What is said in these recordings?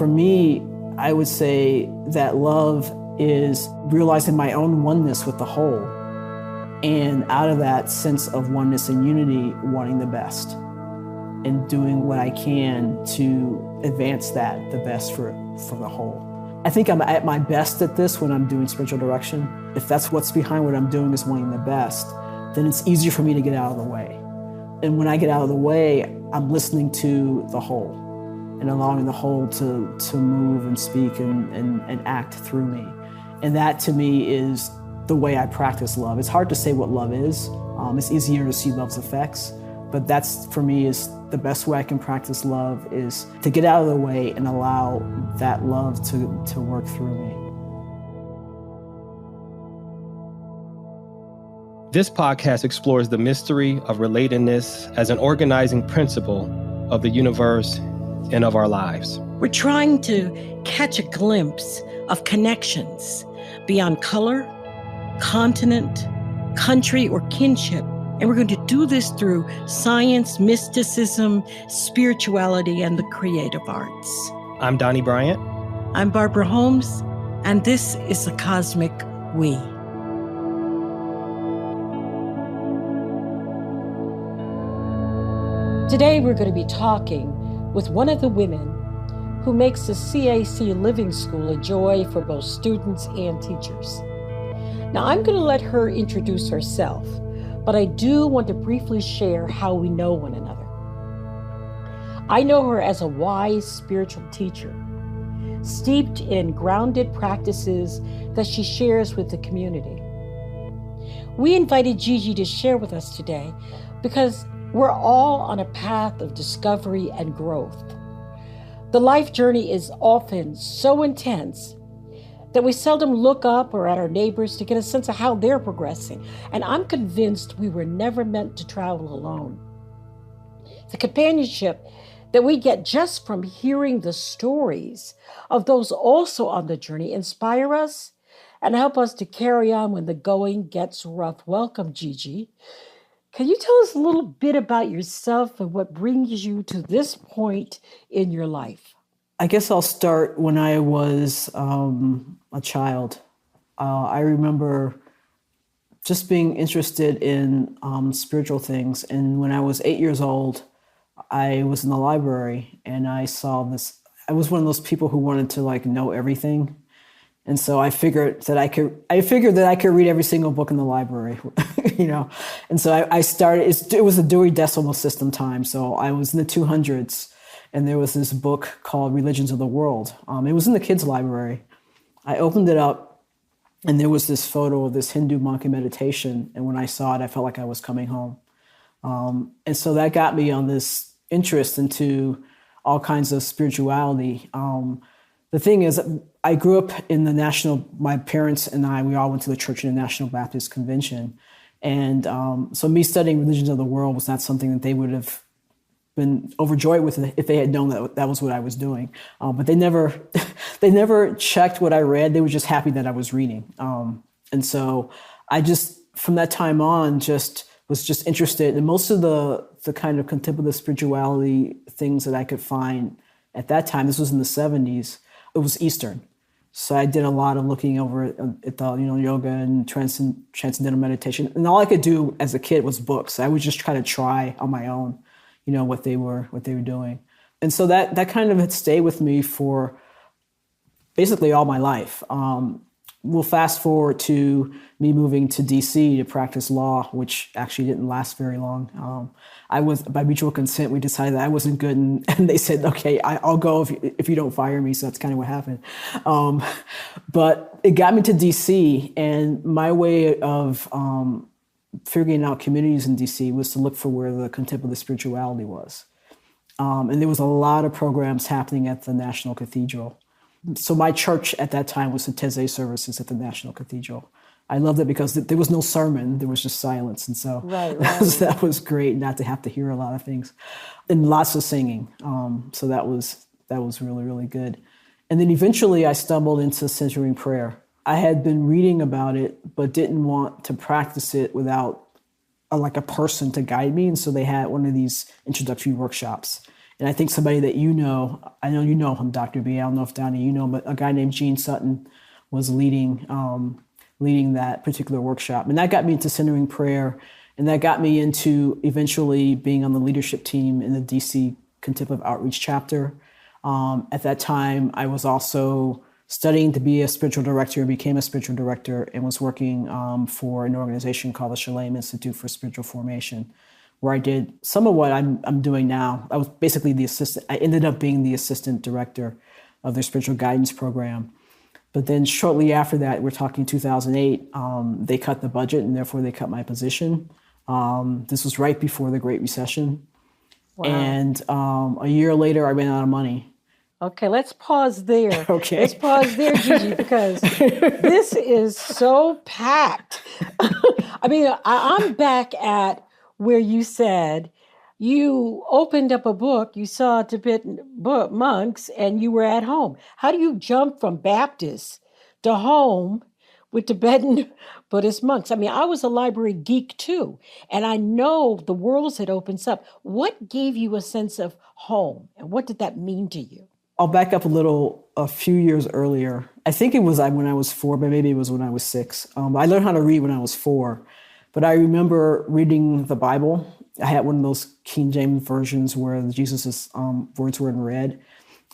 For me, I would say that love is realizing my own oneness with the whole. And out of that sense of oneness and unity, wanting the best and doing what I can to advance that the best for the whole. I think I'm at my best at this when I'm doing spiritual direction. If that's what's behind what I'm doing is wanting the best, then it's easier for me to get out of the way. And when I get out of the way, I'm listening to the whole and allowing the whole to move and speak and act through me. And that to me is the way I practice love. It's hard to say what love is. It's easier to see love's effects, but that's for me is the best way I can practice love is to get out of the way and allow that love to work through me. This podcast explores the mystery of relatedness as an organizing principle of the universe and of our lives. We're trying to catch a glimpse of connections beyond color, continent, country, or kinship. And we're going to do this through science, mysticism, spirituality, and the creative arts. I'm Donny Bryant. I'm Barbara Holmes, and this is The Cosmic We. Today, we're going to be talking with one of the women who makes the CAC Living School a joy for both students and teachers. Now, I'm going to let her introduce herself, but I do want to briefly share how we know one another. I know her as a wise spiritual teacher, steeped in grounded practices that she shares with the community. We invited Gigi to share with us today because we're all on a path of discovery and growth. The life journey is often so intense that we seldom look up or at our neighbors to get a sense of how they're progressing. And I'm convinced we were never meant to travel alone. The companionship that we get just from hearing the stories of those also on the journey inspire us and help us to carry on when the going gets rough. Welcome, Gigi. Can you tell us a little bit about yourself and what brings you to this point in your life? I guess I'll start when I was a child. I remember just being interested in spiritual things. And when I was 8 years old, I was in the library and I saw this. I was one of those people who wanted to know everything. And so I figured that I could read every single book in the library, And so I started, it was a Dewey Decimal System time. So I was in the 200s. And there was this book called Religions of the World. It was in the kids' library. I opened it up, and there was this photo of this Hindu monk in meditation. And when I saw it, I felt like I was coming home. And so that got me on this interest into all kinds of spirituality. The thing is, I grew up in my parents and we all went to the church in the National Baptist Convention. And so me studying Religions of the World was not something that they would have been overjoyed with if they had known that was what I was doing. But they never checked what I read. They were just happy that I was reading. And so I just, from that time on, was just interested in most of the kind of contemplative spirituality things that I could find at that time. This was in the 70s. It was Eastern. So I did a lot of looking over at the, yoga and transcendental meditation. And all I could do as a kid was books. I would just try to try on my own what they were doing. And so that kind of had stayed with me for basically all my life. We'll fast forward to me moving to DC to practice law, which actually didn't last very long. By mutual consent, we decided that I wasn't good, and they said, okay, I'll go if you don't fire me. So that's kind of what happened. But it got me to DC, and my way of figuring out communities in DC was to look for where the contemplative spirituality was. And there was a lot of programs happening at the National Cathedral. So my church at that time was the Taizé services at the National Cathedral. I loved it because there was no sermon, there was just silence. And so that was great not to have to hear a lot of things. And lots of singing. So that was really, really good. And then eventually I stumbled into centering prayer. I had been reading about it, but didn't want to practice it without a person to guide me. And so they had one of these introductory workshops. And I think somebody that I know you know him, Dr. B. I don't know if Donny, you know, but a guy named Gene Sutton was leading that particular workshop. And that got me into centering prayer. And that got me into eventually being on the leadership team in the DC Contemplative Outreach chapter. At that time, I was also studying to be a spiritual director, became a spiritual director, and was working for an organization called the Shalem Institute for Spiritual Formation, where I did some of what I'm doing now. I was basically the assistant. I ended up being the assistant director of their spiritual guidance program. But then shortly after that, we're talking 2008, they cut the budget, and therefore they cut my position. This was right before the Great Recession. Wow. And a year later, I ran out of money. Okay, let's pause there. Okay. Let's pause there, Gigi, because this is so packed. I mean, I'm back at where you said you opened up a book, you saw Tibetan monks, and you were at home. How do you jump from Baptist to home with Tibetan Buddhist monks? I mean, I was a library geek too, and I know the worlds that opens up. What gave you a sense of home, and what did that mean to you? I'll back up a few years earlier. I think it was when I was 4, but maybe it was when I was 6. I learned how to read when I was 4, but I remember reading the Bible. I had one of those King James versions where Jesus' words were in red,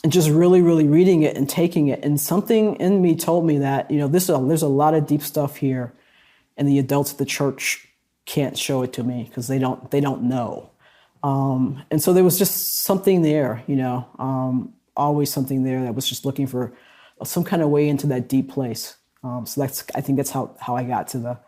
and just really, really reading it and taking it. And something in me told me that, there's a lot of deep stuff here, and the adults at the church can't show it to me because they don't know. And so there was just something there, always something there that was just looking for some kind of way into that deep place. So I think that's how I got to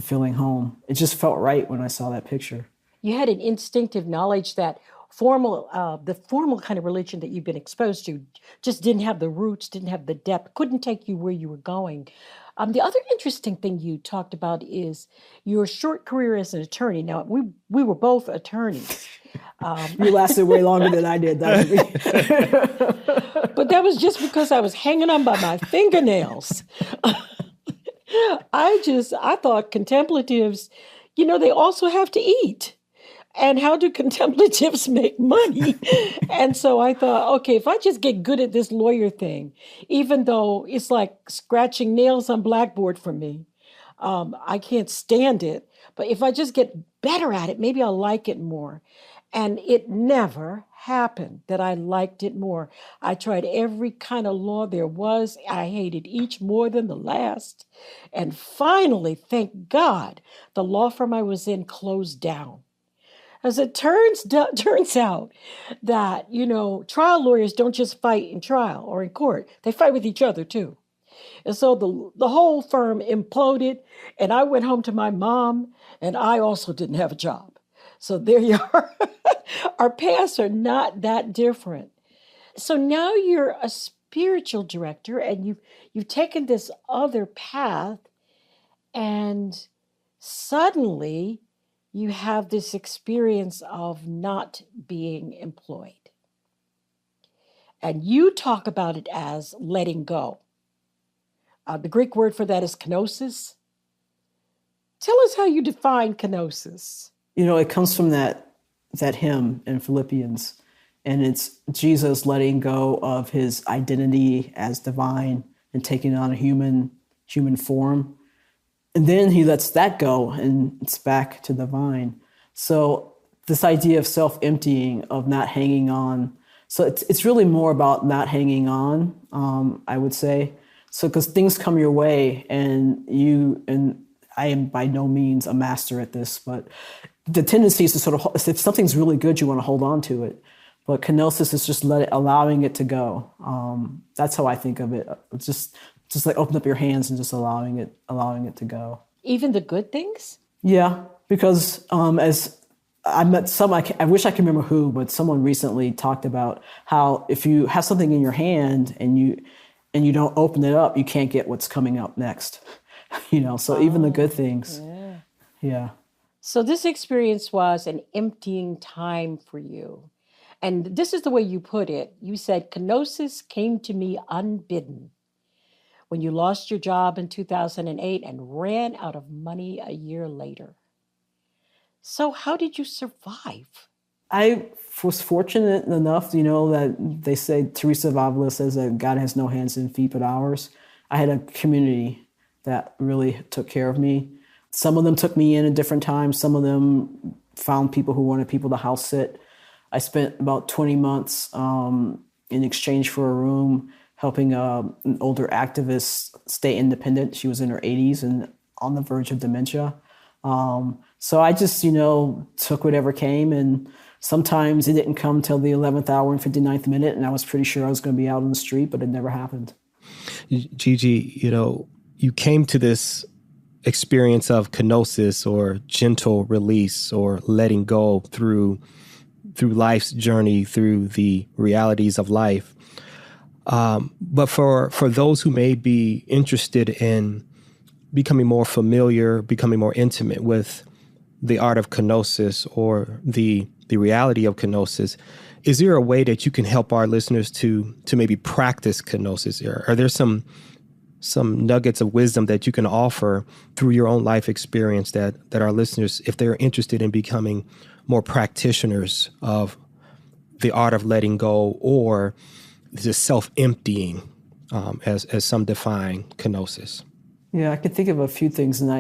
feeling home. It just felt right when I saw that picture. You had an instinctive knowledge that the formal kind of religion that you've been exposed to just didn't have the roots, didn't have the depth, couldn't take you where you were going. The other interesting thing you talked about is your short career as an attorney. Now, we were both attorneys. You lasted way longer than I did, Dr. B. But that was just because I was hanging on by my fingernails. I thought contemplatives, they also have to eat. And how do contemplatives make money? And so I thought, okay, if I just get good at this lawyer thing, even though it's like scratching nails on blackboard for me, I can't stand it. But if I just get better at it, maybe I'll like it more. And it never happened that I liked it more. I tried every kind of law there was. I hated each more than the last. And finally, thank God, the law firm I was in closed down. As it turns out that, trial lawyers don't just fight in trial or in court. They fight with each other, too. And so the whole firm imploded, and I went home to my mom, and I also didn't have a job. So there you are. Our paths are not that different. So now you're a spiritual director, and you've taken this other path, and suddenly you have this experience of not being employed. And you talk about it as letting go. The Greek word for that is kenosis. Tell us how you define kenosis. It comes from that hymn in Philippians, and it's Jesus letting go of his identity as divine and taking on a human form. And then he lets that go, and it's back to divine. So this idea of self-emptying, of not hanging on. So it's really more about not hanging on, I would say. So because things come your way, and I am by no means a master at this, but the tendency is to sort of, if something's really good, you want to hold on to it. But kenosis is just allowing it to go. That's how I think of it. It's just like open up your hands and just allowing it to go. Even the good things? Yeah, because as I met I wish I could remember who, but someone recently talked about how if you have something in your hand and you don't open it up, you can't get what's coming up next. So even the good things. Yeah. So this experience was an emptying time for you. And this is the way you put it. You said, kenosis came to me unbidden when you lost your job in 2008 and ran out of money a year later. So how did you survive? I was fortunate enough, that they say Teresa of Avila says that God has no hands and feet but ours. I had a community that really took care of me. Some of them took me in at different times. Some of them found people who wanted people to house sit. I spent about 20 months in exchange for a room helping an older activist stay independent. She was in her 80s and on the verge of dementia. So I just, took whatever came, and sometimes it didn't come till the 11th hour and 59th minute, and I was pretty sure I was going to be out on the street, but it never happened. Gigi, you came to this experience of kenosis, or gentle release, or letting go through life's journey, through the realities of life. But for those who may be interested in becoming more familiar, becoming more intimate with the art of kenosis, or the reality of kenosis, is there a way that you can help our listeners to maybe practice kenosis? Are there some nuggets of wisdom that you can offer through your own life experience that our listeners, if they're interested in becoming more practitioners of the art of letting go, or just self-emptying, as some define kenosis? Yeah, I could think of a few things. And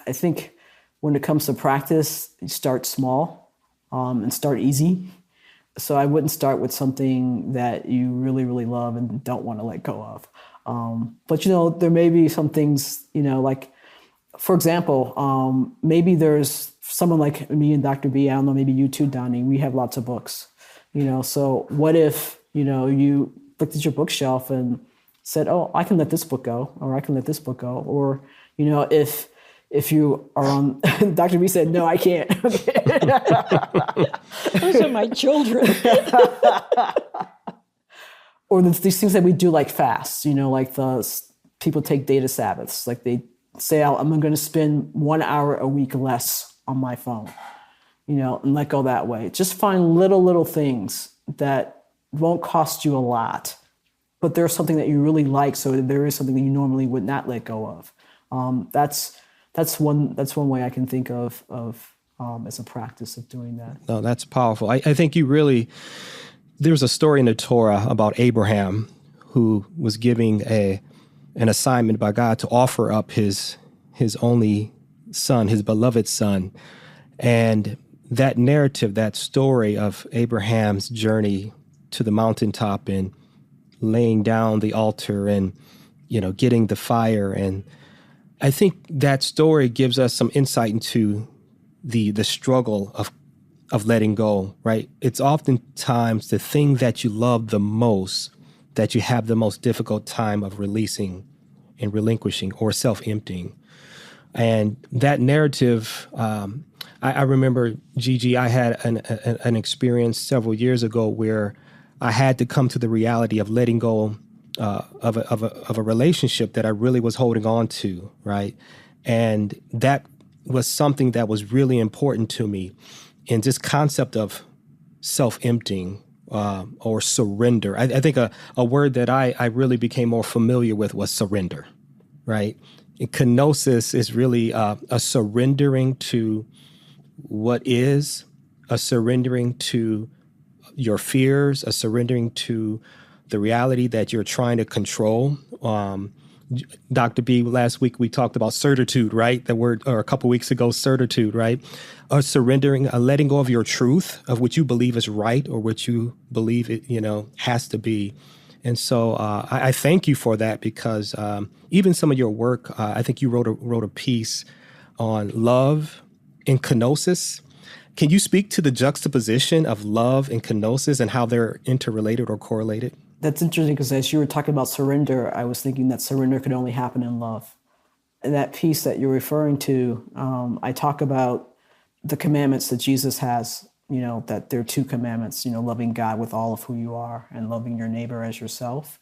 I think when it comes to practice, you start small and start easy. So I wouldn't start with something that you really, really love and don't want to let go of. But, there may be some things, like, for example, maybe there's someone like me and Dr. B, I don't know, maybe you too, Donny, we have lots of books, so what if, you looked at your bookshelf and said, oh, I can let this book go, or I can let this book go. Or, if you are on, Dr. B said, no, I can't. Those are my children. Or these things that we do like fasts, like people take data Sabbaths. Like they say, I'm going to spend 1 hour a week less on my phone, and let go that way. Just find little things that won't cost you a lot, but there's something that you really like. So there is something that you normally would not let go of. That's one way I can think of as a practice of doing that. No, that's powerful. I think you really, there's a story in the Torah about Abraham, who was giving an assignment by God to offer up his only son, his beloved son. And that narrative, that story of Abraham's journey to the mountaintop and laying down the altar and, getting the fire. And I think that story gives us some insight into the struggle of letting go, right? It's oftentimes the thing that you love the most that you have the most difficult time of releasing and relinquishing, or self-emptying. And that narrative, I remember, Gigi, I had an experience several years ago where I had to come to the reality of letting go of a relationship that I really was holding on to, right? And that was something that was really important to me. And this concept of self-emptying or surrender. I think a word that I really became more familiar with was surrender, right? And kenosis is really a surrendering to what is, a surrendering to your fears, a surrendering to the reality that you're trying to control. Dr. B, last week we talked about certitude, right? The word, or a couple weeks ago, certitude, right? A surrendering, a letting go of your truth, of what you believe is right or what you believe it, has to be. And so I thank you for that, because even some of your work, I think you wrote a piece on love and kenosis. Can you speak to the juxtaposition of love and kenosis and how they're interrelated or correlated? That's interesting, because as you were talking about surrender, I was thinking that surrender could only happen in love. And that piece that you're referring to, I talk about the commandments that Jesus has, that there are two commandments, loving God with all of who you are and loving your neighbor as yourself.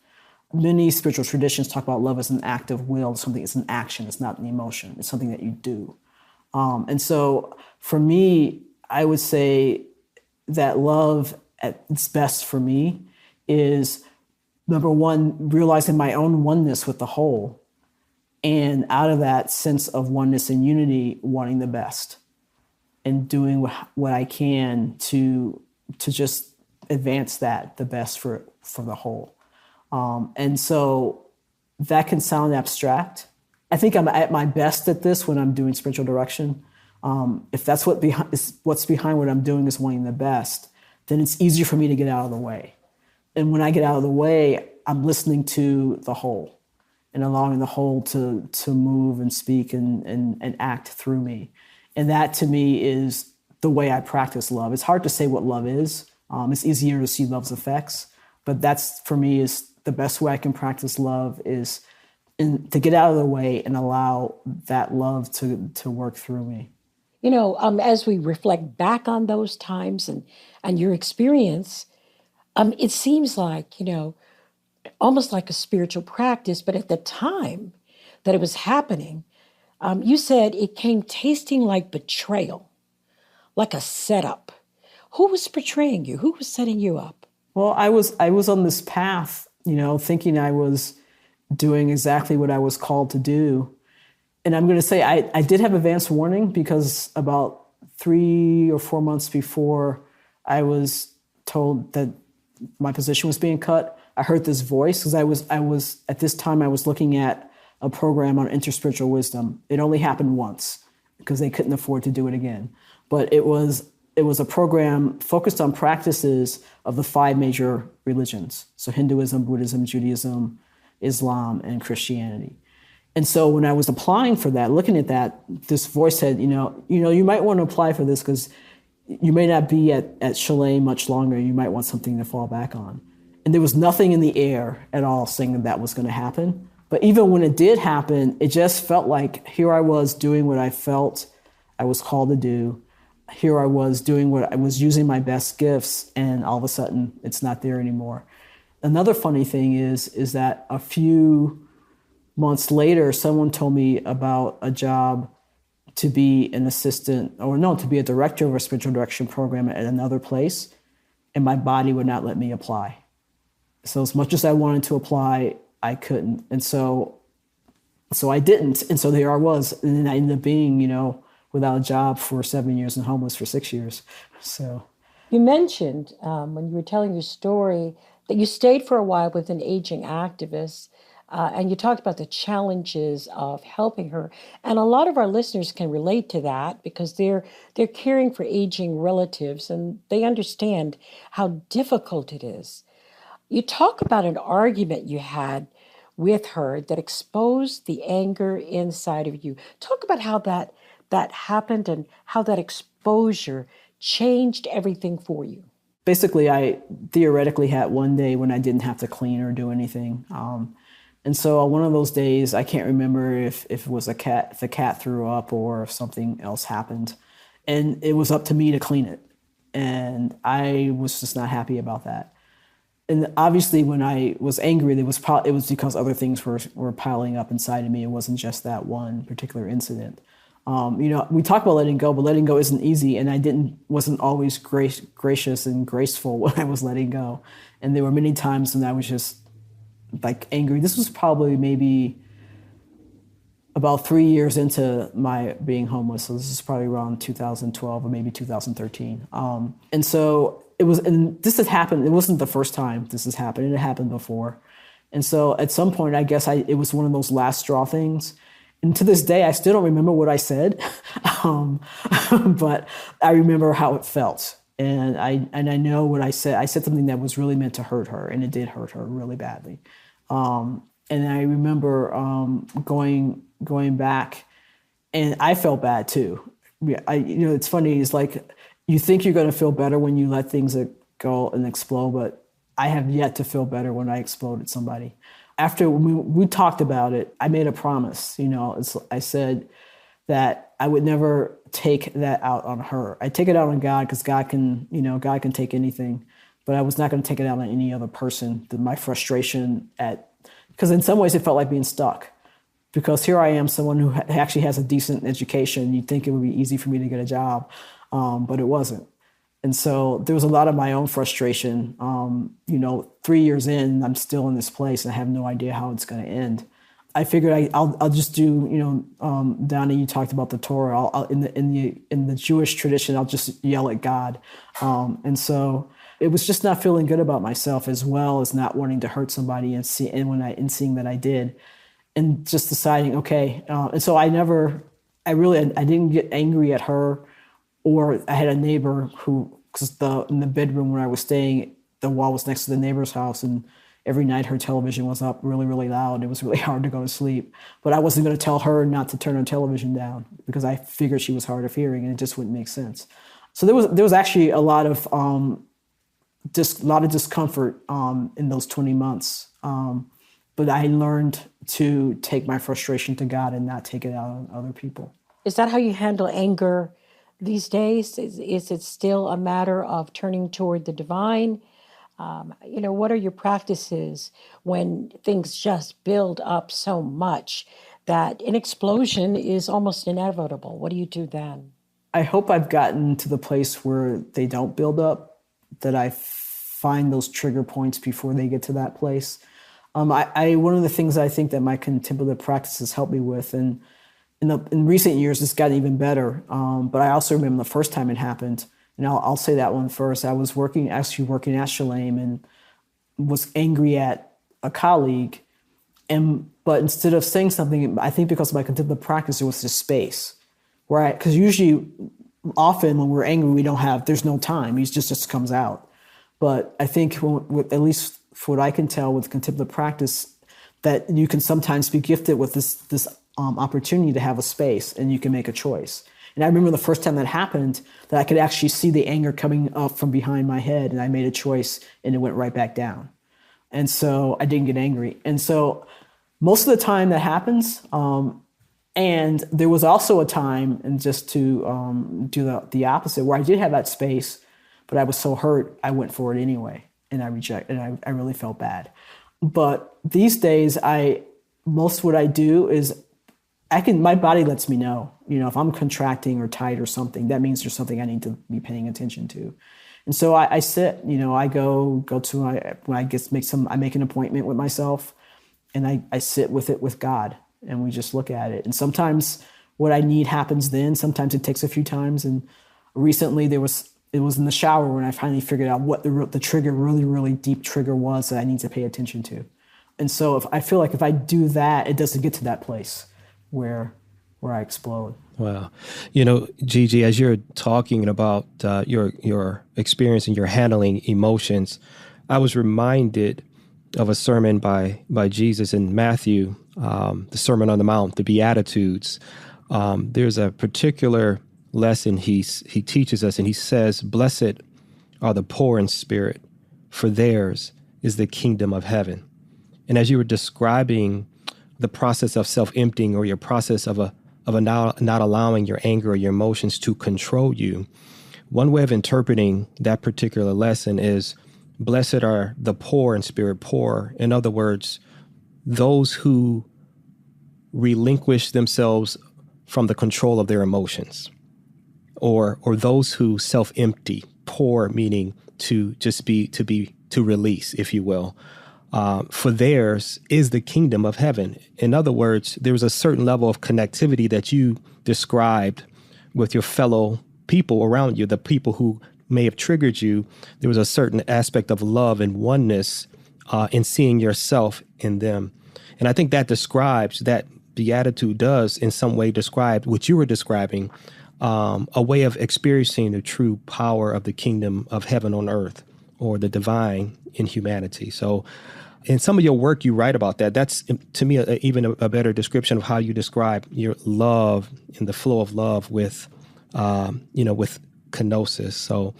Many spiritual traditions talk about love as an act of will, something, it's an action, it's not an emotion, it's something that you do. And so for me, I would say that love at its best for me is, number one, realizing my own oneness with the whole. And out of that sense of oneness and unity, wanting the best. and doing what I can to just advance that the best for the whole. And so that can sound abstract. I think I'm at my best at this when I'm doing spiritual direction. If that's what's behind what I'm doing is wanting the best, then it's easier for me to get out of the way. And when I get out of the way, I'm listening to the whole and allowing the whole to move and speak and act through me. And that to me is the way I practice love. It's hard to say what love is. It's easier to see love's effects, but that's for me is the best way I can practice love is to get out of the way and allow that love to work through me. You know, as we reflect back on those times and your experience, it seems like, you know, almost like a spiritual practice, but at the time that it was happening, you said it came tasting like betrayal, like a setup. Who was betraying you? Who was setting you up? Well, I was on this path, you know, thinking I was doing exactly what I was called to do. And I'm going to say I did have advance warning because about 3 or 4 months before I was told that my position was being cut, I heard this voice because I was at this time I was looking at a program on interspiritual wisdom. It only happened once because they couldn't afford to do it again. But it was a program focused on practices of the 5 major religions. So Hinduism, Buddhism, Judaism, Islam, and Christianity. And so when I was applying for that, looking at that, this voice said, you might want to apply for this because you may not be at Chalet much longer. You might want something to fall back on. And there was nothing in the air at all saying that was going to happen. But even when it did happen, it just felt like here I was doing what I felt I was called to do. Here I was doing what I was using my best gifts, and all of a sudden it's not there anymore. Another funny thing is that a few months later, someone told me about a job to be an assistant, to be a director of a spiritual direction program at another place, and my body would not let me apply. So as much as I wanted to apply, I couldn't. And so I didn't. And so there I was. And then I ended up being, without a job for 7 years and homeless for 6 years. So you mentioned when you were telling your story that you stayed for a while with an aging activist, and you talked about the challenges of helping her. And a lot of our listeners can relate to that because they're caring for aging relatives and they understand how difficult it is. You talk about an argument you had with her that exposed the anger inside of you. Talk about how that happened and how that exposure changed everything for you. Basically, I theoretically had one day when I didn't have to clean or do anything. And so one of those days, I can't remember if it was if the cat threw up or if something else happened. And it was up to me to clean it. And I was just not happy about that. And obviously, when I was angry, it was because other things were piling up inside of me. It wasn't just that one particular incident. We talk about letting go, but letting go isn't easy. And I wasn't always gracious and graceful when I was letting go. And there were many times when I was just like angry. This was probably maybe about 3 years into my being homeless. So this is probably around 2012 or maybe 2013. And so this had happened. It wasn't the first time this has happened. It had happened before. And so at some point, I guess it was one of those last straw things. And to this day, I still don't remember what I said, but I remember how it felt. And I know what I said. I said something that was really meant to hurt her, and it did hurt her really badly. And I remember going back, and I felt bad too. It's funny. It's like you think you're going to feel better when you let things go and explode, but I have yet to feel better when I explode at somebody. After we talked about it, I made a promise. I said that I would never take that out on her. I take it out on God because God can take anything, but I was not going to take it out on any other person. My frustration because in some ways it felt like being stuck. Because here I am, someone who actually has a decent education. You'd think it would be easy for me to get a job, but it wasn't. And so there was a lot of my own frustration. 3 years in, I'm still in this place and I have no idea how it's going to end. I figured I'll just do, Donnie, you talked about the Torah. I'll in the Jewish tradition, I'll just yell at God, and so it was just not feeling good about myself, as well as not wanting to hurt somebody, and seeing that I did, and just deciding, okay, and so I didn't get angry at her, or I had a neighbor because in the bedroom where I was staying, the wall was next to the neighbor's house, and every night her television was up really, really loud. It was really hard to go to sleep. But I wasn't going to tell her not to turn her television down because I figured she was hard of hearing and it just wouldn't make sense. So there was actually a lot of discomfort in those 20 months. But I learned to take my frustration to God and not take it out on other people. Is that how you handle anger these days? Is it still a matter of turning toward the divine? What are your practices when things just build up so much that an explosion is almost inevitable? What do you do then? I hope I've gotten to the place where they don't build up, that I find those trigger points before they get to that place. One of the things I think that my contemplative practices helped me with, and in recent years it's gotten even better, but I also remember the first time it happened. And I'll say that one first. I was working at Shalem and was angry at a colleague. But instead of saying something, I think because of my contemplative practice, it was this space because often when we're angry, there's no time. It just comes out. But I think at least for what I can tell with contemplative practice, that you can sometimes be gifted with this opportunity to have a space and you can make a choice. And I remember the first time that happened, that I could actually see the anger coming up from behind my head, and I made a choice and it went right back down. And so I didn't get angry. And so most of the time that happens, and there was also a time, and just to do the opposite, where I did have that space, but I was so hurt, I went for it anyway, and I really felt bad. But these days, most what I do is my body lets me know, if I'm contracting or tight or something, that means there's something I need to be paying attention to. And so I sit, I go to I make an appointment with myself, and I sit with it with God, and we just look at it. And sometimes what I need happens then, sometimes it takes a few times. And recently it was in the shower when I finally figured out what the trigger, really, really deep trigger was that I need to pay attention to. And so I feel like if I do that, it doesn't get to that place where I explode. Wow. Gigi, as you're talking about your experience and your handling emotions, I was reminded of a sermon by Jesus in Matthew, the Sermon on the Mount, the Beatitudes. There's a particular lesson he teaches us, and he says, "Blessed are the poor in spirit, for theirs is the kingdom of heaven." And as you were describing the process of self-emptying, or your process of not allowing your anger or your emotions to control you, one way of interpreting that particular lesson is, blessed are the poor in spirit. Poor, in other words, those who relinquish themselves from the control of their emotions, or those who self-empty. Poor meaning to release, if you will. For theirs is the kingdom of heaven. In other words, there was a certain level of connectivity that you described with your fellow people around you, the people who may have triggered you. There was a certain aspect of love and oneness in seeing yourself in them. And I think that beatitude does in some way describe what you were describing, a way of experiencing the true power of the kingdom of heaven on earth, or the divine in humanity. So in some of your work, you write about that. That's, to me, even a better description of how you describe your love and the flow of love with kenosis. So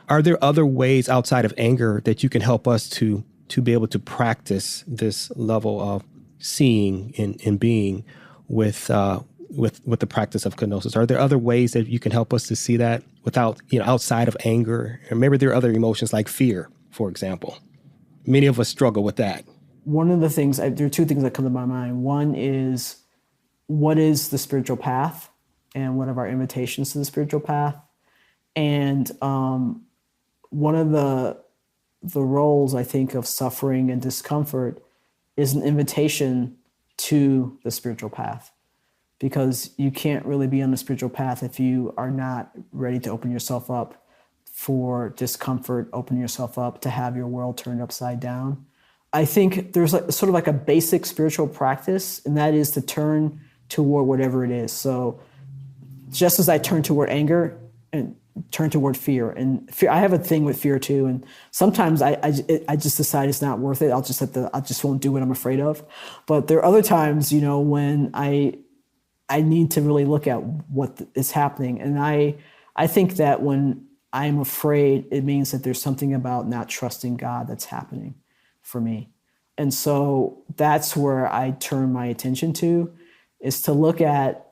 are there other ways outside of anger that you can help us to be able to practice this level of seeing and being with the practice of kenosis? Are there other ways that you can help us to see that without, outside of anger? Or maybe there are other emotions like fear, for example. Many of us struggle with that. One of the things, there are two things that come to my mind. One is, what is the spiritual path, and what are our invitations to the spiritual path? And one of the roles, I think, of suffering and discomfort is an invitation to the spiritual path, because you can't really be on the spiritual path if you are not ready to open yourself up for discomfort, open yourself up to have your world turned upside down. I think there's sort of like a basic spiritual practice, and that is to turn toward whatever it is. So just as I turn toward anger and turn toward fear, and fear, I have a thing with fear too. And sometimes I just decide it's not worth it. I just won't do what I'm afraid of. But there are other times, when I need to really look at what is happening. And I think that when I'm afraid, it means that there's something about not trusting God that's happening for me. And so that's where I turn my attention to, is to look at,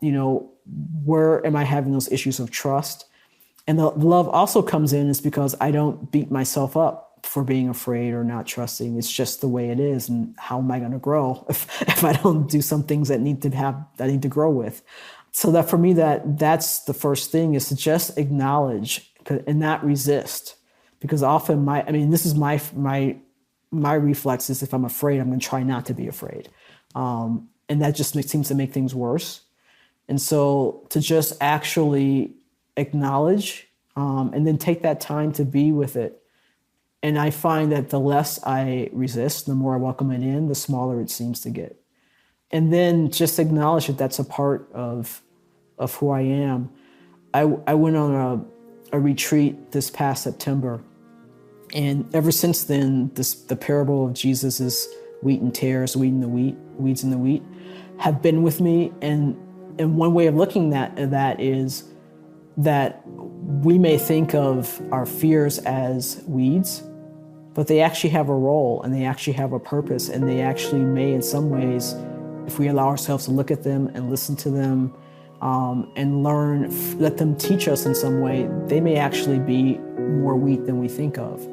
where am I having those issues of trust? And the love also comes in is because I don't beat myself up for being afraid or not trusting. It's just the way it is. And how am I going to grow if I don't do some things that I need to grow with? So that for me, that's the first thing, is to just acknowledge and not resist. Because often this is my reflex is, if I'm afraid, I'm going to try not to be afraid. And that just seems to make things worse. And so to just actually acknowledge and then take that time to be with it. And I find that the less I resist, the more I welcome it in, the smaller it seems to get. And then just acknowledge that that's a part of who I am. I went on a retreat this past September. And ever since then, the parable of Jesus' wheat and tares, weeds and the wheat, have been with me. And one way of looking at that is that we may think of our fears as weeds, but they actually have a role, and they actually have a purpose, and they actually may, in some ways, if we allow ourselves to look at them and listen to them and learn, let them teach us in some way, they may actually be more wheat than we think of.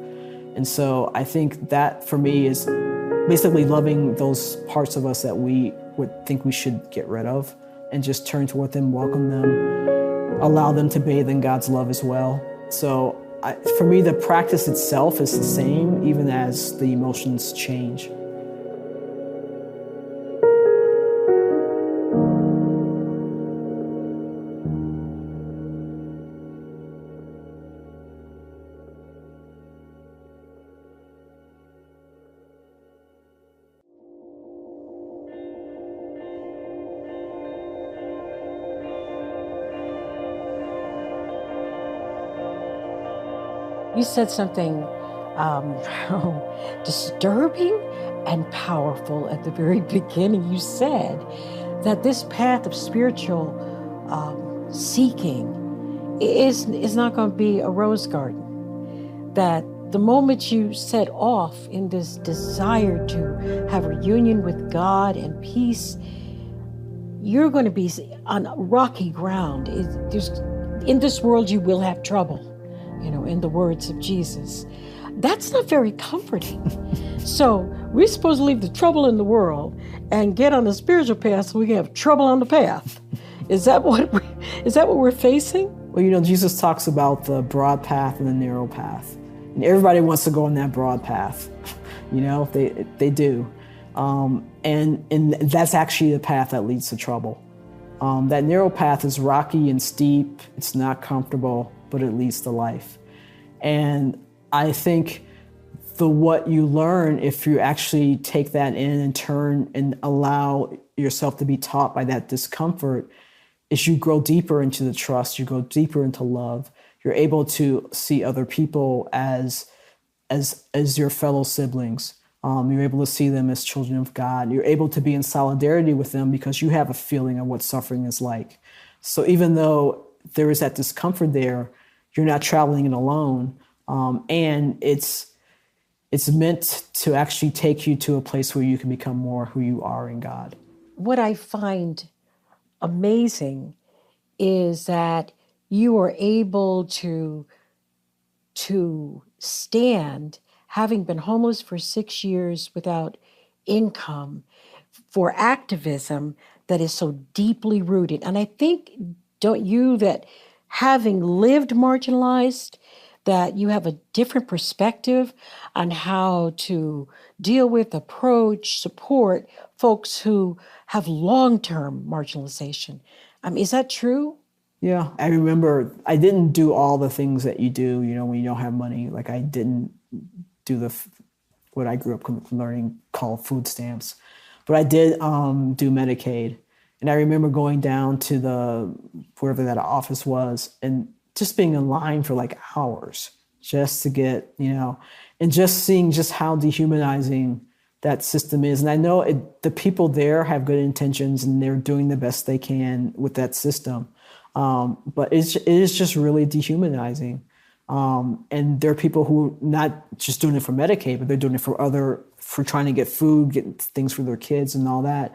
And so I think that for me is basically loving those parts of us that we would think we should get rid of, and just turn toward them, welcome them, allow them to bathe in God's love as well. So for me, the practice itself is the same, even as the emotions change. You said something disturbing and powerful at the very beginning. You said that this path of spiritual seeking is not going to be a rose garden. That the moment you set off in this desire to have a union with God and peace, you're going to be on rocky ground. In this world, you will have trouble. In the words of Jesus. That's not very comforting. So we're supposed to leave the trouble in the world and get on the spiritual path so we can have trouble on the path. Is that what we're facing? Well, Jesus talks about the broad path and the narrow path. And everybody wants to go on that broad path. They do. And that's actually the path that leads to trouble. That narrow path is rocky and steep. It's not comfortable, but it leads to life. And I think what you learn, if you actually take that in and turn and allow yourself to be taught by that discomfort, is you grow deeper into the trust, you go deeper into love. You're able to see other people as your fellow siblings. You're able to see them as children of God. You're able to be in solidarity with them because you have a feeling of what suffering is like. So even though there is that discomfort there, you're not traveling it alone. And it's meant to actually take you to a place where you can become more who you are in God. What I find amazing is that you are able to stand, having been homeless for 6 years without income, for activism that is so deeply rooted. And I think, don't you, that having lived marginalized, that you have a different perspective on how to deal with, approach, support folks who have long-term marginalization. Is that true? Yeah, I remember I didn't do all the things that you do, when you don't have money. Like I didn't do what I grew up learning called food stamps, but I did do Medicaid. And I remember going down to wherever that office was and just being in line for like hours just to get, and just seeing just how dehumanizing that system is. And I know the people there have good intentions and they're doing the best they can with that system. But it is just really dehumanizing. And there are people who not just doing it for Medicaid, but they're doing it for trying to get food, get things for their kids and all that.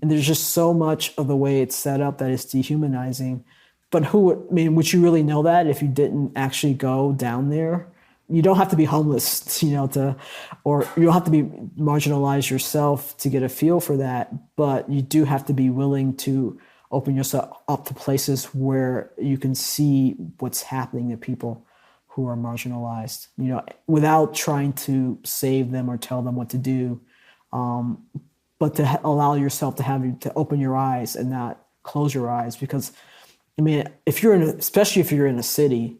And there's just so much of the way it's set up that it's dehumanizing. But would you really know that if you didn't actually go down there? You don't have to be homeless, or you don't have to be marginalized yourself to get a feel for that. But you do have to be willing to open yourself up to places where you can see what's happening to people who are marginalized, without trying to save them or tell them what to do, but to allow yourself to open your eyes and not close your eyes. Because, especially if you're in a city,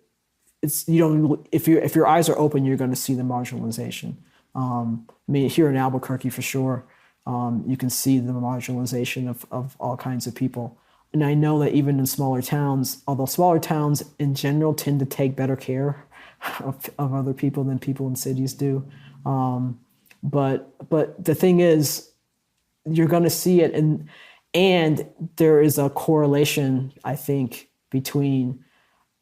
if your eyes are open, you're going to see the marginalization. Here in Albuquerque, for sure, you can see the marginalization of all kinds of people. And I know that even in smaller towns, although smaller towns in general tend to take better care of other people than people in cities do. But the thing is, you're going to see it. And there is a correlation, I think, between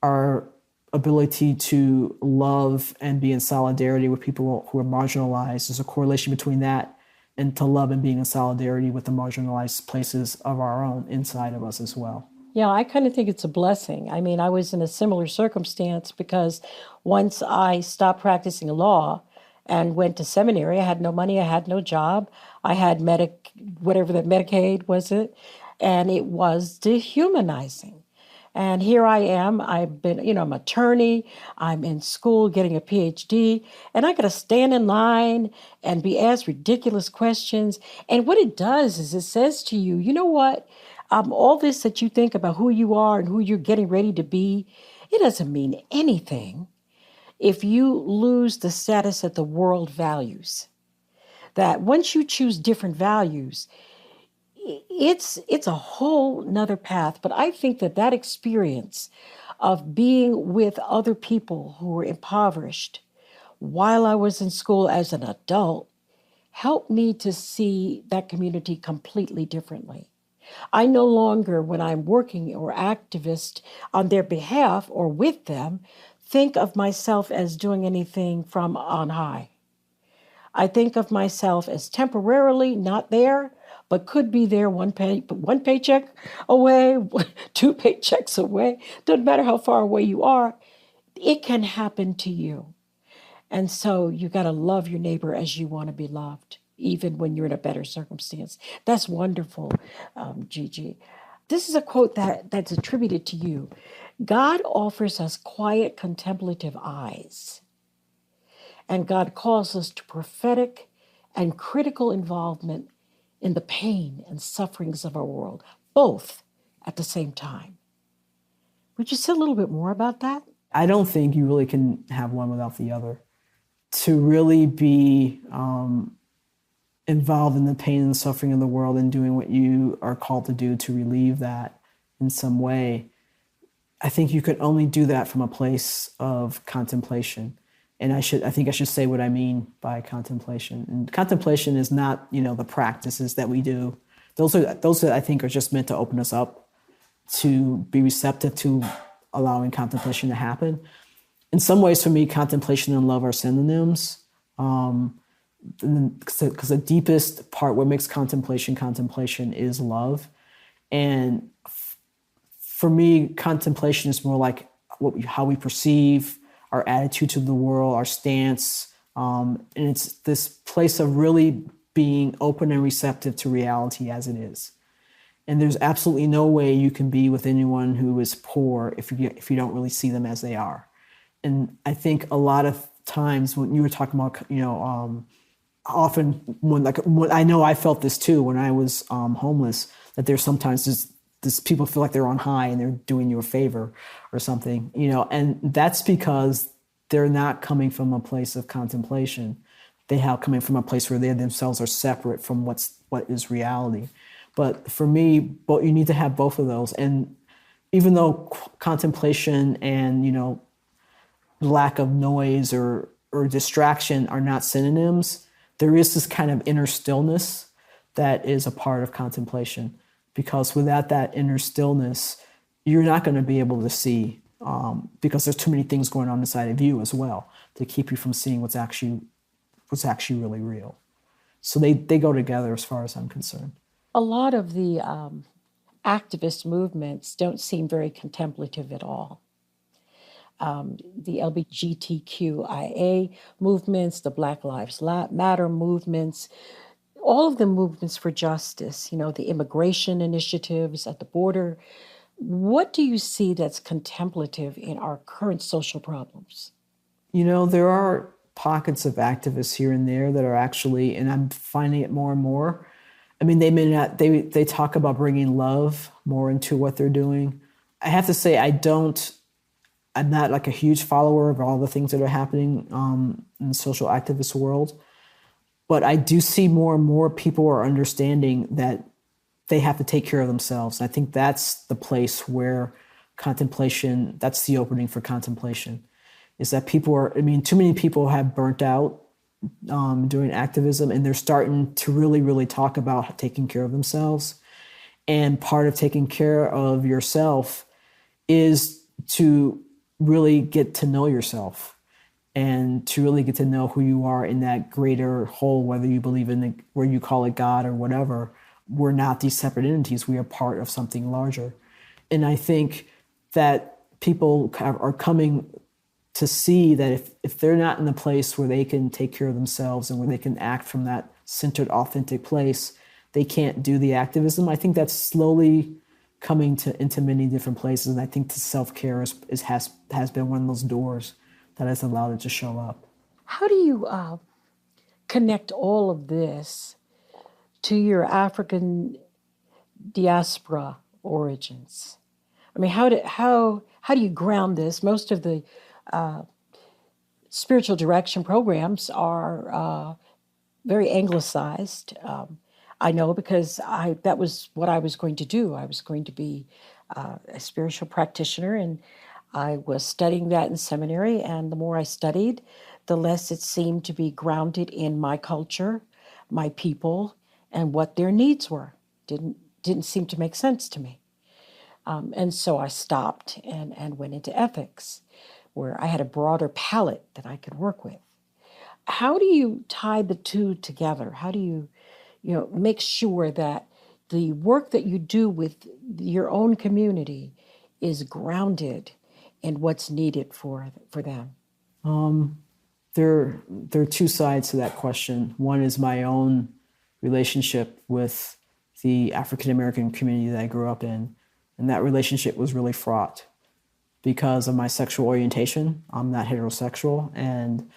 our ability to love and be in solidarity with people who are marginalized. There's a correlation between that and to love and being in solidarity with the marginalized places of our own inside of us as well. Yeah, I kind of think it's a blessing. I was in a similar circumstance because once I stopped practicing law and went to seminary, I had no money, I had no job, I had whatever that Medicaid was it, and it was dehumanizing. And here I am, I'm an attorney, I'm in school getting a PhD, and I got to stand in line and be asked ridiculous questions. And what it does is it says to you, you know what? All this that you think about who you are and who you're getting ready to be, it doesn't mean anything if you lose the status that the world values. That once you choose different values, it's a whole nother path. But I think that experience of being with other people who were impoverished while I was in school as an adult helped me to see that community completely differently. I no longer, when I'm working or activist on their behalf or with them, think of myself as doing anything from on high. I think of myself as temporarily not there, but could be there one paycheck away, 2 paychecks away. Doesn't matter how far away you are, it can happen to you. And so you got to love your neighbor as you want to be loved, even when you're in a better circumstance. That's wonderful, Gigi. This is a quote that's attributed to you. God offers us quiet, contemplative eyes. And God calls us to prophetic and critical involvement in the pain and sufferings of our world, both at the same time. Would you say a little bit more about that? I don't think you really can have one without the other. To really be involved in the pain and suffering of the world and doing what you are called to do to relieve that in some way, I think you could only do that from a place of contemplation. And I think I should say what I mean by contemplation. And contemplation is not, the practices that we do. Those that I think are just meant to open us up to be receptive to allowing contemplation to happen. In some ways, for me, contemplation and love are synonyms. Because the deepest part, what makes contemplation is love. And for me, contemplation is more like how we perceive our attitude to the world, our stance. And it's this place of really being open and receptive to reality as it is. And there's absolutely no way you can be with anyone who is poor if you don't really see them as they are. And I think a lot of times when you were talking about, often when I know I felt this too when I was homeless, that there's sometimes this people feel like they're on high and they're doing you a favor or something, and that's because they're not coming from a place of contemplation. They have coming from a place where they themselves are separate from what is reality. But for me, you need to have both of those. And even though contemplation and lack of noise or distraction are not synonyms, there is this kind of inner stillness that is a part of contemplation. Because without that inner stillness, you're not going to be able to see, because there's too many things going on inside of you as well to keep you from seeing what's actually really real. So they go together as far as I'm concerned. A lot of the activist movements don't seem very contemplative at all. The LGBTQIA movements, the Black Lives Matter movements, all of the movements for justice, the immigration initiatives at the border. What do you see that's contemplative in our current social problems? There are pockets of activists here and there that are actually, and I'm finding it more and more. I mean, they may not, they talk about bringing love more into what they're doing. I have to say, I'm not like a huge follower of all the things that are happening in the social activist world, but I do see more and more people are understanding that they have to take care of themselves. And I think that's the place where contemplation, that's the opening for contemplation, is that too many people have burnt out doing activism, and they're starting to really, really talk about taking care of themselves. And part of taking care of yourself is to really get to know yourself and to really get to know who you are in that greater whole, whether you believe in where you call it God or whatever. We're not these separate entities. We are part of something larger. And I think that people are coming to see that if they're not in the place where they can take care of themselves and where they can act from that centered, authentic place, they can't do the activism. I think that's slowly coming into many different places. And I think the self-care has been one of those doors that has allowed it to show up. How do you connect all of this to your African diaspora origins? I mean, how do you ground this? Most of the spiritual direction programs are very anglicized. I know because that was what I was going to do. I was going to be a spiritual practitioner, and I was studying that in seminary. And the more I studied, the less it seemed to be grounded in my culture, my people, and what their needs were. Didn't seem to make sense to me. And so I stopped and went into ethics, where I had a broader palette that I could work with. How do you tie the two together? How do you make sure that the work that you do with your own community is grounded in what's needed for them? There are two sides to that question. One is my own relationship with the African American community that I grew up in. And that relationship was really fraught because of my sexual orientation. I'm not heterosexual. And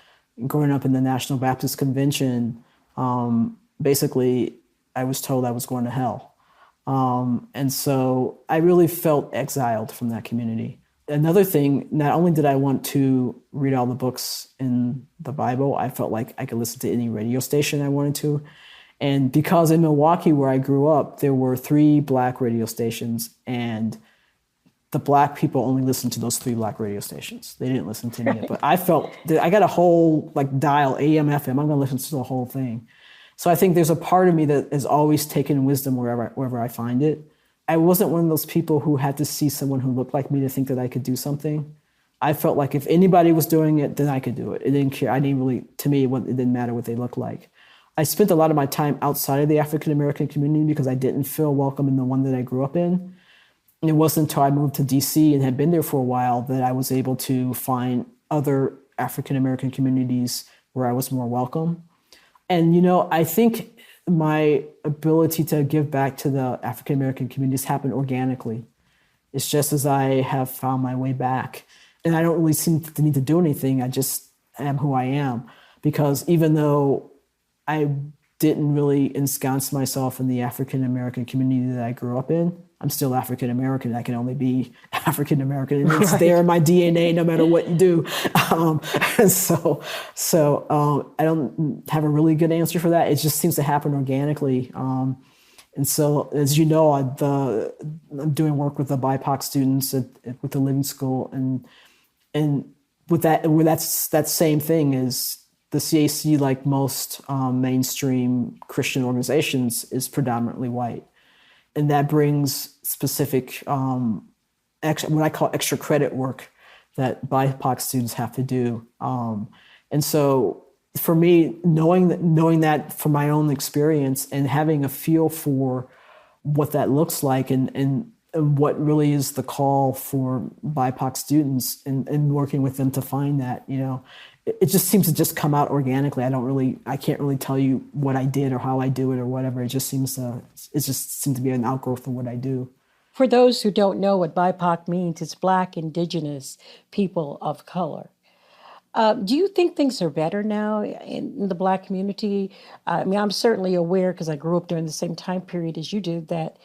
growing up in the National Baptist Convention, basically, I was told I was going to hell. And so I really felt exiled from that community. Another thing, not only did I want to read all the books in the Bible, I felt like I could listen to any radio station I wanted to. And because in Milwaukee, where I grew up, there were 3 Black radio stations, and the Black people only listened to those 3 Black radio stations. They didn't listen to me. But I felt that I got a whole dial, AM, FM. I'm going to listen to the whole thing. So I think there's a part of me that has always taken wisdom wherever I find it. I wasn't one of those people who had to see someone who looked like me to think that I could do something. I felt like if anybody was doing it, then I could do it. It didn't care. To me, it didn't matter what they looked like. I spent a lot of my time outside of the African American community because I didn't feel welcome in the one that I grew up in. And it wasn't until I moved to DC and had been there for a while that I was able to find other African American communities where I was more welcome. And, I think my ability to give back to the African American communities happened organically. It's just as I have found my way back. and I don't really seem to need to do anything. I just am who I am, because even though I didn't really ensconce myself in the African American community that I grew up in, I'm still African American. I can only be African American, and it's there in my DNA, no matter what you do. And so I don't have a really good answer for that. It just seems to happen organically. And so, as you know, I'm doing work with the BIPOC students with the Living School, and with that same thing is the CAC, like most mainstream Christian organizations, is predominantly white. And that brings specific, what I call extra credit work that BIPOC students have to do. And so for me, knowing that from my own experience and having a feel for what that looks like and what really is the call for BIPOC students and working with them to find that, it just seems to just come out organically. I can't really tell you what I did or how I do it or whatever. It just seems to be an outgrowth of what I do. For those who don't know what BIPOC means, it's Black, Indigenous, people of color. Do you think things are better now in the Black community? I mean, I'm certainly aware, because I grew up during the same time period as you did, that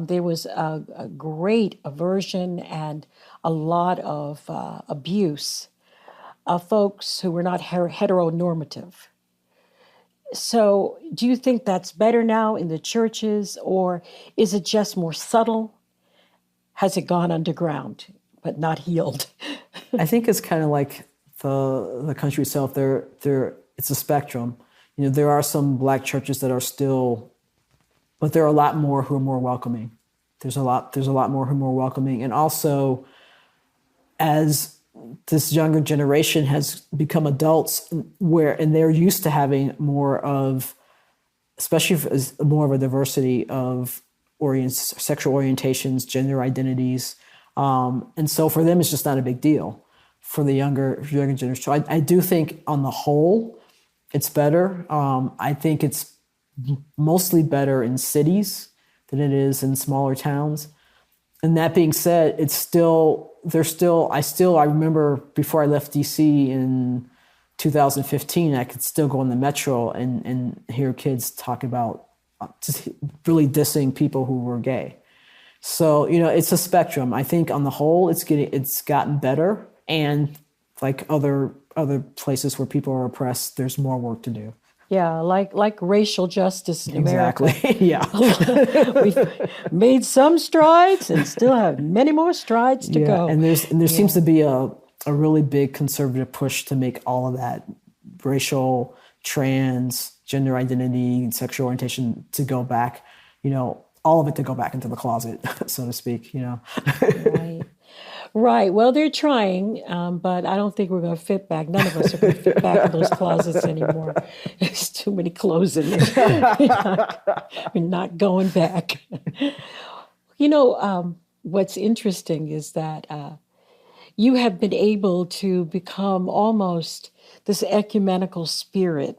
there was a great aversion and a lot of abuse of folks who were not heteronormative. So do you think that's better now in the churches, or is it just more subtle? Has it gone underground but not healed? I think it's kind of like the country itself. It's a spectrum. There are some Black churches that are still, but there are a lot more who are more welcoming. There's a lot more who are more welcoming. And also, as this younger generation has become adults, and they're used to having more of, especially more of a diversity of sexual orientations, gender identities. And so for them, it's just not a big deal. For the younger generation. So I do think on the whole, it's better. I think it's mostly better in cities than it is in smaller towns. And that being said, I remember before I left DC in 2015, I could still go on the metro and hear kids talk about just really dissing people who were gay. So, it's a spectrum. I think on the whole, it's gotten better. And like other places where people are oppressed, there's more work to do. Yeah, like racial justice in America. Exactly. Yeah. We've made some strides and still have many more strides to go. And there seems to be a really big conservative push to make all of that racial, trans, gender identity, sexual orientation to go back, all of it to go back into the closet, so to speak, Right. Well, they're trying, but I don't think we're going to fit back. None of us are going to fit back in those closets anymore. There's too many clothes in there. We're not going back. What's interesting is that you have been able to become almost this ecumenical spirit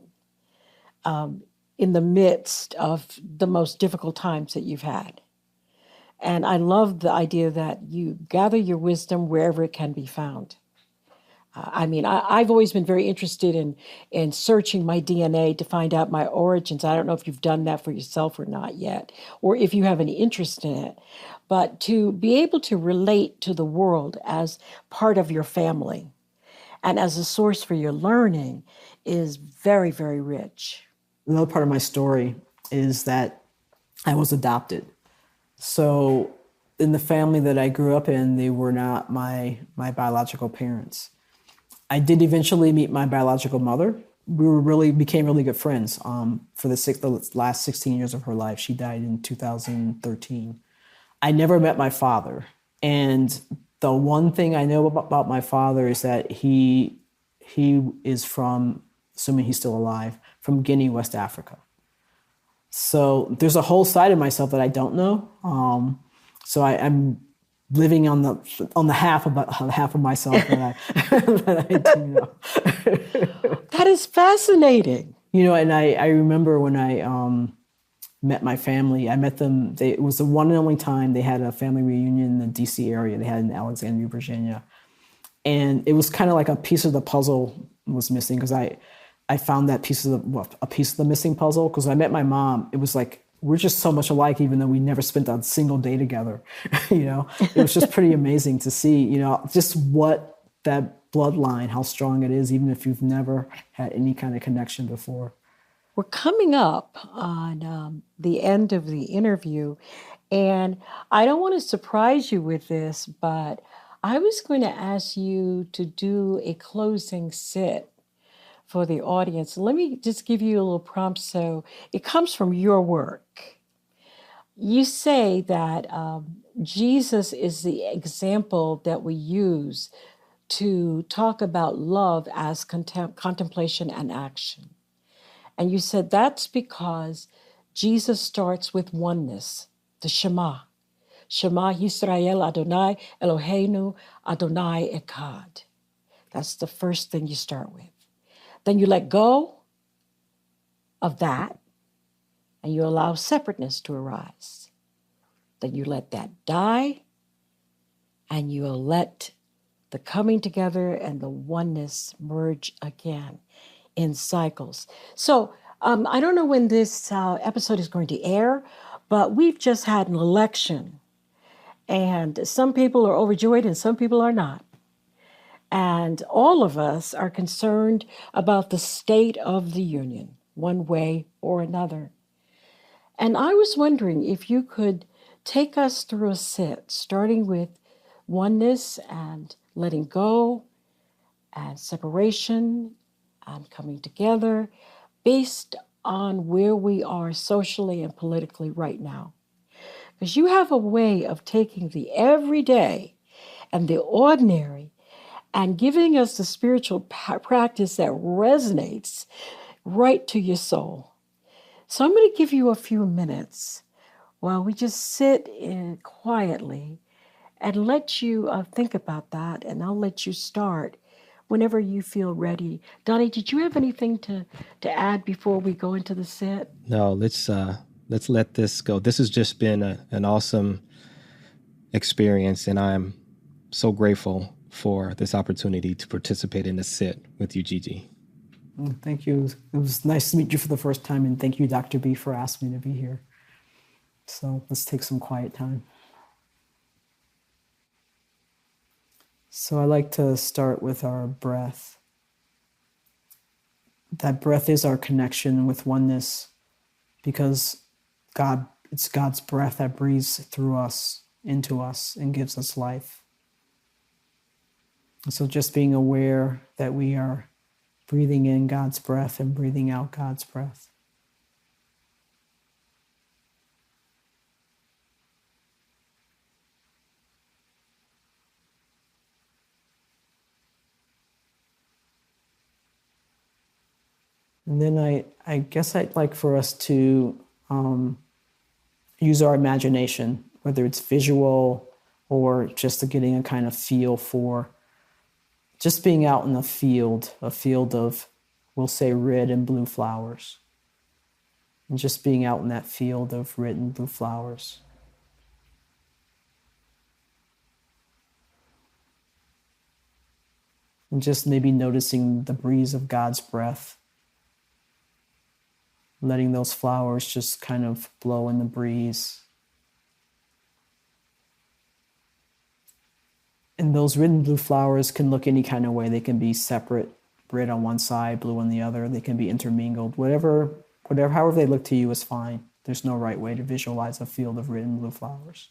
in the midst of the most difficult times that you've had. And I love the idea that you gather your wisdom wherever it can be found. I've always been very interested in searching my DNA to find out my origins. I don't know if you've done that for yourself or not yet, or if you have any interest in it. But to be able to relate to the world as part of your family and as a source for your learning is very, very rich. Another part of my story is that I was adopted. So in the family that I grew up in, they were not my biological parents. I did eventually meet my biological mother. We became really good friends for the last 16 years of her life. She died in 2013. I never met my father. And the one thing I know about my father is that he is from, assuming he's still alive, from Guinea, West Africa. So there's a whole side of myself that I don't know. So I'm living on the half of myself that I do know. That is fascinating. And I remember when I met my family, I met them. It was the one and only time they had a family reunion in the DC area. They had in Alexandria, Virginia. And it was kind of like a piece of the puzzle was missing, because I found that a piece of the missing puzzle, because I met my mom. It was like, we're just so much alike, even though we never spent a single day together. It was just pretty amazing to see, just what that bloodline, how strong it is, even if you've never had any kind of connection before. We're coming up on the end of the interview, and I don't want to surprise you with this, but I was going to ask you to do a closing sit for the audience. Let me just give you a little prompt. So it comes from your work. You say that Jesus is the example that we use to talk about love as contemplation and action. And you said that's because Jesus starts with oneness, the Shema. Shema Yisrael Adonai Eloheinu Adonai Echad. That's the first thing you start with. Then you let go of that and you allow separateness to arise. Then you let that die and you will let the coming together and the oneness merge again in cycles. So I don't know when this episode is going to air, but we've just had an election. And some people are overjoyed and some people are not. And all of us are concerned about the state of the union, one way or another. And I was wondering if you could take us through a sit, starting with oneness and letting go and separation and coming together based on where we are socially and politically right now. Because you have a way of taking the everyday and the ordinary and giving us the spiritual practice that resonates right to your soul. So I'm going to give you a few minutes while we just sit in quietly and let you think about that, and I'll let you start whenever you feel ready. Donny, did you have anything to add before we go into the sit? No, let's let this go. This has just been an awesome experience, and I'm so grateful for this opportunity to participate in the sit with you, Gigi. Thank you. It was nice to meet you for the first time, and thank you, Dr. B, for asking me to be here. So let's take some quiet time. So I like to start with our breath. That breath is our connection with oneness, because it's God's breath that breathes through us, into us, and gives us life. And so just being aware that we are breathing in God's breath and breathing out God's breath. And then I guess I'd like for us to use our imagination, whether it's visual or just getting a kind of feel for just being out in a field of, we'll say, red and blue flowers. And just being out in that field of red and blue flowers. And just maybe noticing the breeze of God's breath. Letting those flowers just kind of blow in the breeze. And those red and blue flowers can look any kind of way. They can be separate, red on one side, blue on the other. They can be intermingled. However they look to you is fine. There's no right way to visualize a field of red and blue flowers.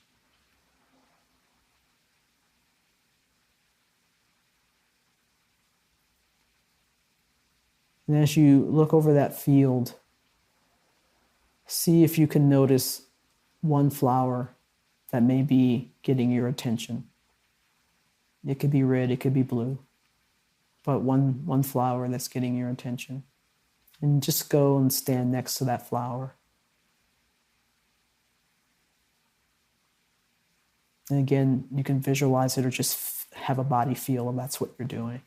And as you look over that field, see if you can notice one flower that may be getting your attention. It could be red, it could be blue, but one flower that's getting your attention. And just go and stand next to that flower. And again, you can visualize it or just have a body feel of that's what you're doing.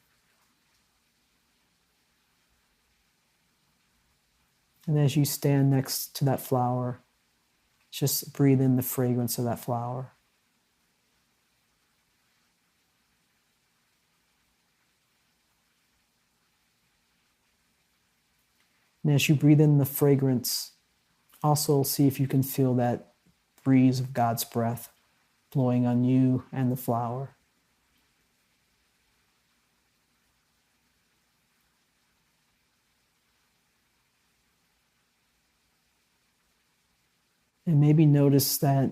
And as you stand next to that flower, just breathe in the fragrance of that flower. And as you breathe in the fragrance, also see if you can feel that breeze of God's breath blowing on you and the flower. And maybe notice that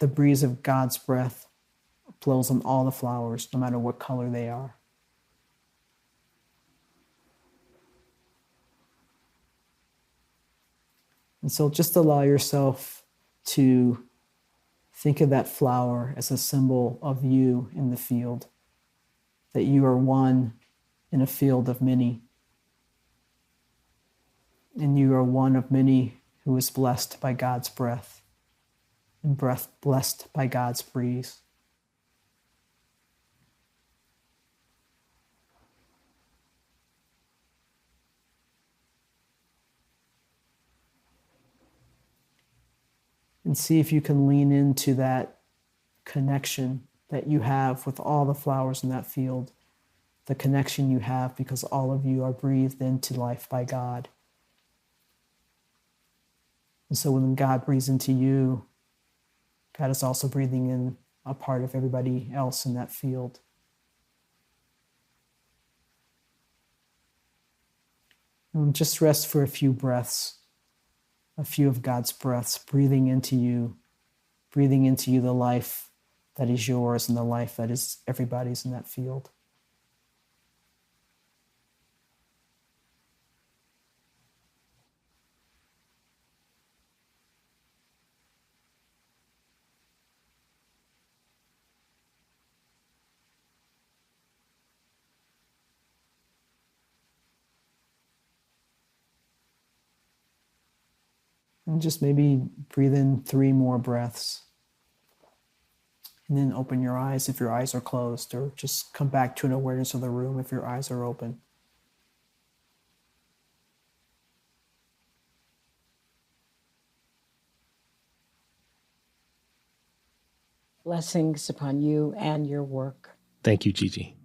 the breeze of God's breath blows on all the flowers, no matter what color they are. And so just allow yourself to think of that flower as a symbol of you in the field, that you are one in a field of many. And you are one of many who is blessed by God's breath and breath blessed by God's breeze. And see if you can lean into that connection that you have with all the flowers in that field, the connection you have because all of you are breathed into life by God. And so when God breathes into you, God is also breathing in a part of everybody else in that field. And just rest for a few breaths, a few of God's breaths, breathing into you the life that is yours and the life that is everybody's in that field. And just maybe breathe in 3 more breaths. And then open your eyes if your eyes are closed, or just come back to an awareness of the room if your eyes are open. Blessings upon you and your work. Thank you, Gigi.